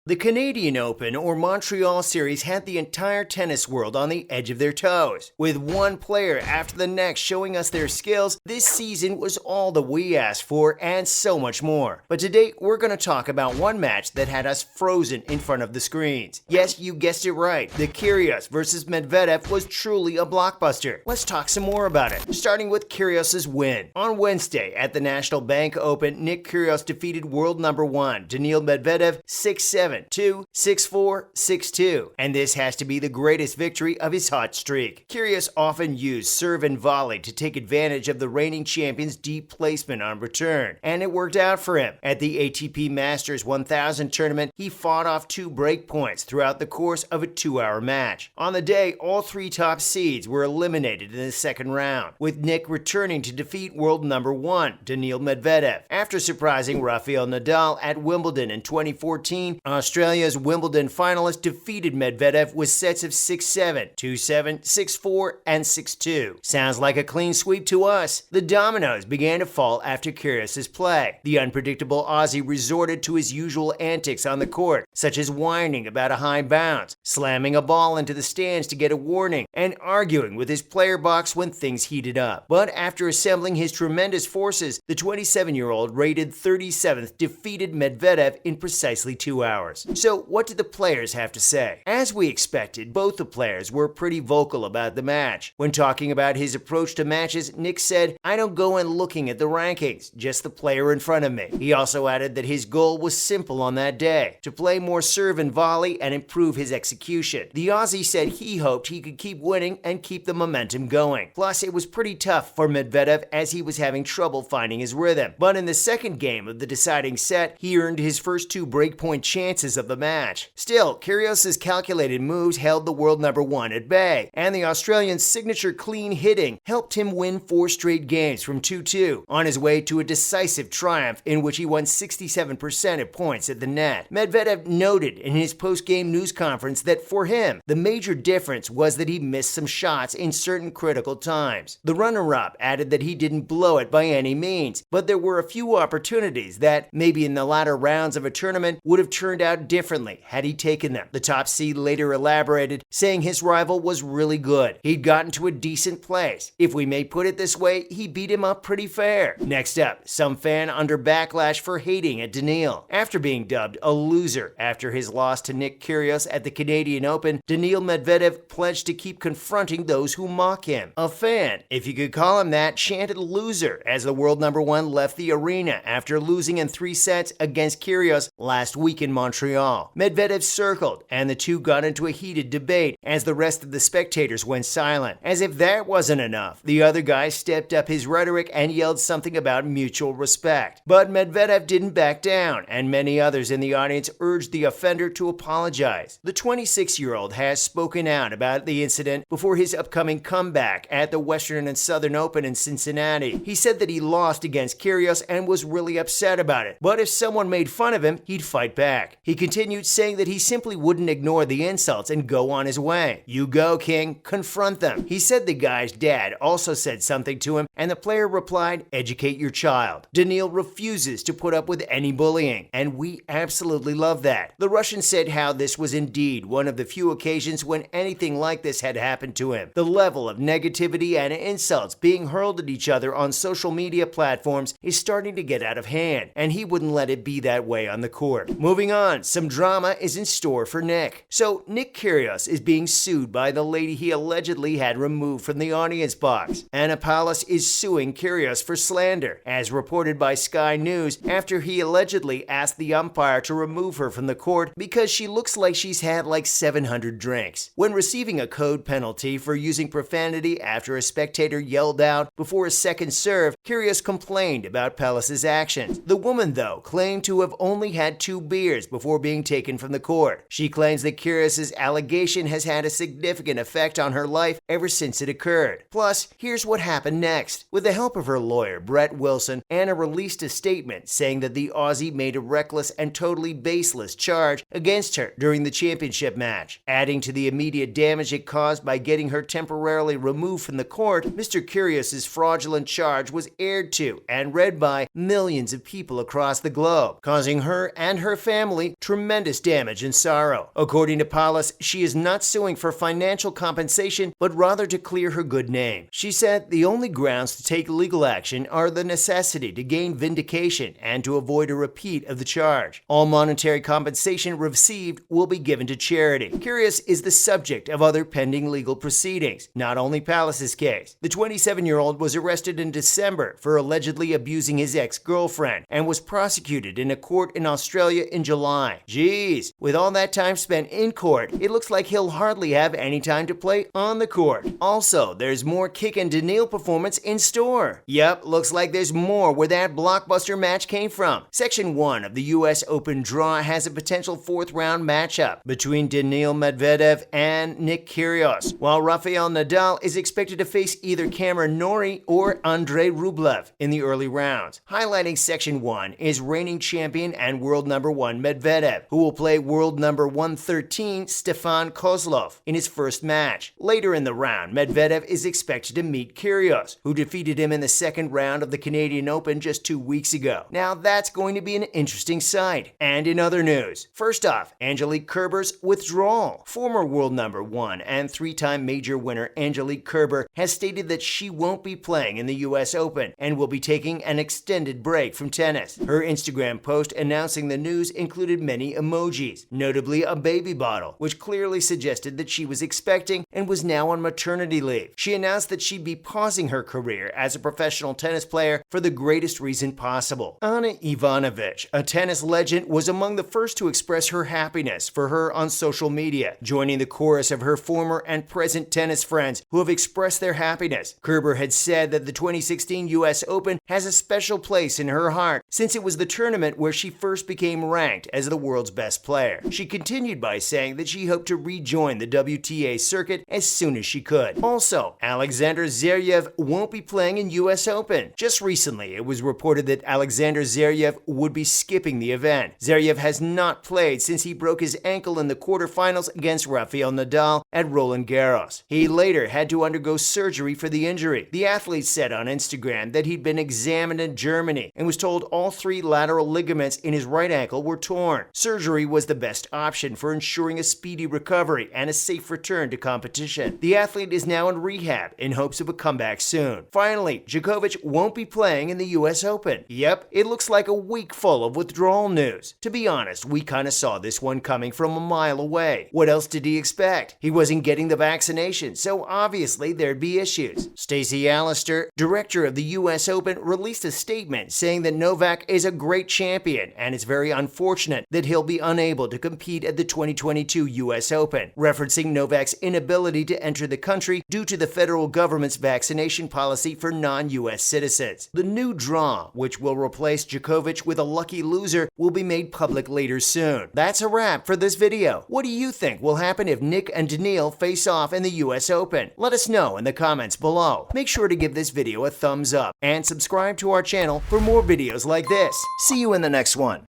The Canadian Open or Montreal series had the entire tennis world on the edge of their toes. With one player after the next showing us their skills, this season was all that we asked for and so much more. But today, we're going to talk about one match that had us frozen in front of the screens. Yes, you guessed it right. The Kygrios versus Medvedev was truly a blockbuster. Let's talk some more about it, starting with Kyrgios' win. On Wednesday at the National Bank Open, Nick Kyrgios defeated world number 1 Daniil Medvedev 6-7. 2, 6-4, 6-2, and this has to be the greatest victory of his hot streak. Kyrgios often used serve and volley to take advantage of the reigning champion's deep placement on return, and it worked out for him. At the ATP Masters 1000 tournament, he fought off 2 break points throughout the course of a 2-hour match. On the day, all 3 top seeds were eliminated in the second round, with Nick returning to defeat world number 1 Daniil Medvedev. After surprising Rafael Nadal at Wimbledon in 2014, Australia's Wimbledon finalist defeated Medvedev with sets of 6-7, 2-7, 6-4, and 6-2. Sounds like a clean sweep to us. The dominoes began to fall after Kyrgios' play. The unpredictable Aussie resorted to his usual antics on the court, such as whining about a high bounce, slamming a ball into the stands to get a warning, and arguing with his player box when things heated up. But after assembling his tremendous forces, the 27-year-old, rated 37th, defeated Medvedev in precisely 2 hours. So what did the players have to say? As we expected, both the players were pretty vocal about the match. When talking about his approach to matches, Nick said, "I don't go in looking at the rankings, just the player in front of me." He also added that his goal was simple on that day, to play more serve and volley and improve his execution. The Aussie said he hoped he could keep winning and keep the momentum going. Plus, it was pretty tough for Medvedev as he was having trouble finding his rhythm. But in the second game of the deciding set, he earned his first 2 breakpoint chances of the match. Still, Kyrgios' calculated moves held the world number 1 at bay, and the Australian's signature clean hitting helped him win 4 straight games from 2-2, on his way to a decisive triumph in which he won 67% of points at the net. Medvedev noted in his post-game news conference that for him, the major difference was that he missed some shots in certain critical times. The runner-up added that he didn't blow it by any means, but there were a few opportunities that, maybe in the latter rounds of a tournament, would have turned out differently had he taken them. The top seed later elaborated, saying his rival was really good. He'd gotten to a decent place. If we may put it this way, he beat him up pretty fair. Next up, some fan under backlash for hating at Daniil. After being dubbed a loser after his loss to Nick Kyrgios at the Canadian Open, Daniil Medvedev pledged to keep confronting those who mock him. A fan, if you could call him that, chanted loser as the world number 1 left the arena after losing in 3 sets against Kyrgios last week in Montreal. Medvedev circled, and the two got into a heated debate as the rest of the spectators went silent. As if that wasn't enough, the other guy stepped up his rhetoric and yelled something about mutual respect. But Medvedev didn't back down, and many others in the audience urged the offender to apologize. The 26-year-old has spoken out about the incident before his upcoming comeback at the Western and Southern Open in Cincinnati. He said that he lost against Kyrgios and was really upset about it, but if someone made fun of him, he'd fight back. He continued saying that he simply wouldn't ignore the insults and go on his way. "You go, King. Confront them." He said the guy's dad also said something to him, and the player replied, "Educate your child." Daniil refuses to put up with any bullying, and we absolutely love that. The Russian said how this was indeed one of the few occasions when anything like this had happened to him. The level of negativity and insults being hurled at each other on social media platforms is starting to get out of hand, and he wouldn't let it be that way on the court. Moving on, some drama is in store for Nick. So, Nick Kyrgios is being sued by the lady he allegedly had removed from the audience box. Anna Palis is suing Kyrgios for slander, as reported by Sky News, after he allegedly asked the umpire to remove her from the court because she looks like she's had like 700 drinks. When receiving a code penalty for using profanity after a spectator yelled out before a second serve, Kyrgios complained about Palis's actions. The woman, though, claimed to have only had 2 beers before being taken from the court. She claims that Kyrgios' allegation has had a significant effect on her life ever since it occurred. Plus, here's what happened next. With the help of her lawyer, Brett Wilson, Anna released a statement saying that the Aussie made a reckless and totally baseless charge against her during the championship match. Adding to the immediate damage it caused by getting her temporarily removed from the court, Mr. Kyrgios' fraudulent charge was aired to and read by millions of people across the globe, causing her and her family causing tremendous damage and sorrow. According to Palas, she is not suing for financial compensation, but rather to clear her good name. She said the only grounds to take legal action are the necessity to gain vindication and to avoid a repeat of the charge. All monetary compensation received will be given to charity. Kygrios is the subject of other pending legal proceedings, not only Palas's case. The 27-year-old was arrested in December for allegedly abusing his ex-girlfriend and was prosecuted in a court in Australia in July. Geez, with all that time spent in court, it looks like he'll hardly have any time to play on the court. Also, there's more Kik and Daniil performance in store. Yep, looks like there's more where that Blockbuster match came from. Section 1 of the US Open draw has a potential fourth-round matchup between Daniil Medvedev and Kygrios, while Rafael Nadal is expected to face either Cameron Norrie or Andrei Rublev in the early rounds. Highlighting Section 1 is reigning champion and world number 1 Medvedev, who will play world number 113 Stefan Kozlov in his first match. Later in the round, Medvedev is expected to meet Kyrgios, who defeated him in the second round of the Canadian Open just 2 weeks ago. Now that's going to be an interesting sight. And in other news, first off, Angelique Kerber's withdrawal. Former world number 1 and 3-time major winner Angelique Kerber has stated that she won't be playing in the US Open and will be taking an extended break from tennis. Her Instagram post announcing the news included many emojis, notably a baby bottle, which clearly suggested that she was expecting and was now on maternity leave. She announced that she'd be pausing her career as a professional tennis player for the greatest reason possible. Ana Ivanovic, a tennis legend, was among the first to express her happiness for her on social media, joining the chorus of her former and present tennis friends who have expressed their happiness. Kerber had said that the 2016 US Open has a special place in her heart since it was the tournament where she first became ranked as the world's best player. She continued by saying that she hoped to rejoin the WTA circuit as soon as she could. Also, Alexander Zverev won't be playing in US Open. Just recently, it was reported that Alexander Zverev would be skipping the event. Zverev has not played since he broke his ankle in the quarterfinals against Rafael Nadal at Roland Garros. He later had to undergo surgery for the injury. The athlete said on Instagram that he'd been examined in Germany and was told all 3 lateral ligaments in his right ankle were torn. Surgery was the best option for ensuring a speedy recovery and a safe return to competition. The athlete is now in rehab in hopes of a comeback soon. Finally, Djokovic won't be playing in the US Open. Yep, it looks like a week full of withdrawal news. To be honest, we kinda saw this one coming from a mile away. What else did he expect? He wasn't getting the vaccination, so obviously there'd be issues. Stacey Allister, director of the US Open, released a statement saying that Novak is a great champion and it's very unfortunate that he'll be unable to compete at the 2022 US Open, referencing Novak's inability to enter the country due to the federal government's vaccination policy for non-US citizens. The new draw, which will replace Djokovic with a lucky loser, will be made public later soon. That's a wrap for this video. What do you think will happen if Nick and Daniil face off in the US Open? Let us know in the comments below. Make sure to give this video a thumbs up and subscribe to our channel for more videos like this. See you in the next one.